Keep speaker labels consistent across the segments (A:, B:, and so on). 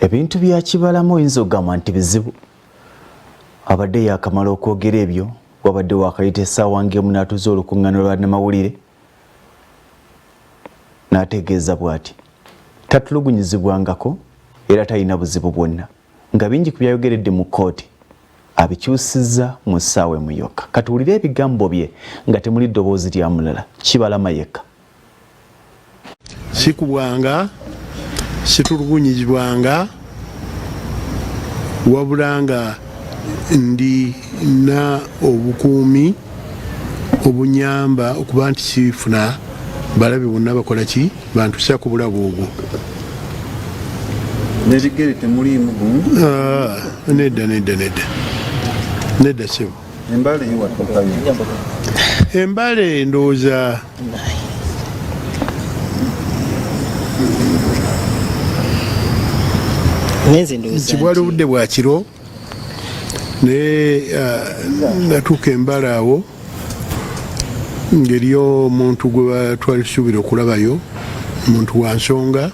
A: ebintu bya Kibalamu oyinza okugamba nti bizibu abadde yakamala okwogera ebyo wabadde wakayita essaawa ng'emu n'atuuza olukuŋŋaana lwa namawulire n'ategeeza bw'ati tatulugunyizibwangako era talina buzibu bwonna nga bingi ku byayogeredde mu kkooti abikyusizza mu ssaawa emu yokka. Katuwulire ebigambo bye nga temuli ddoboozi lya mulala. Kibalama yekka.
B: Sikubwanga, situlugunyizibwanga, wabula nga ndina obukuumi obunyamba okuba nti sifuna balabe bonna bakola ki bantusa ku bulabe obwo.
C: Nebigere temuliimu gumu?
B: Nedda sebo.
C: Embale yiwatuukayo?
B: Embale ndowooza kibwali obudde bwa kiro naye natuuka embale awo ng'eriyo omuntu gwe twali tusuubira okulabayo, omuntu wa nsonga,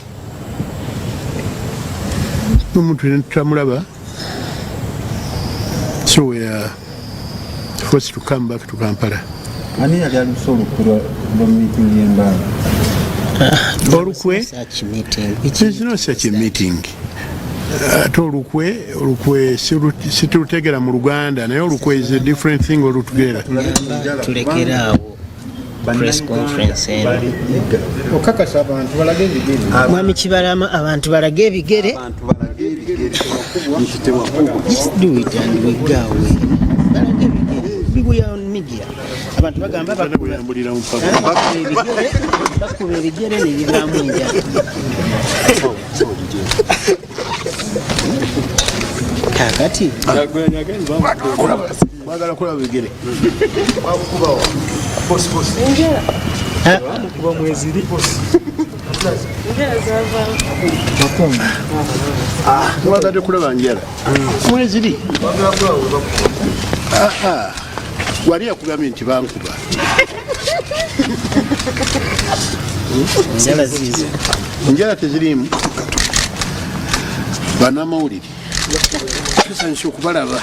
B: n'omuntu ne tutamulaba. So we are forced to come back to Kampala.
C: Ani yali aluse olukwe lwa meeting y'embale?
B: Olukwe? There's no such a meeting. Ate olukwe situlutegera mu Luganda naye olukwe is a different thing altogether.
D: Tulekeraawo press conference
C: okakasa abantu balage ebigere.
D: Mwami Kibalama abantu balage ebigere. Just do it and we go away. Balage ebigere. We are on media. Abantu bagamba bakuba ebigere ne bivaamu enjala. Kakati
B: mwagala kulaba bigere
C: kuba mweziri
B: mwagadde kulaba njala mweziri wali yakugambye nti bankuba
D: enjala ziizo
B: njala teziriimu banamawulire tusanyusa okubalaba.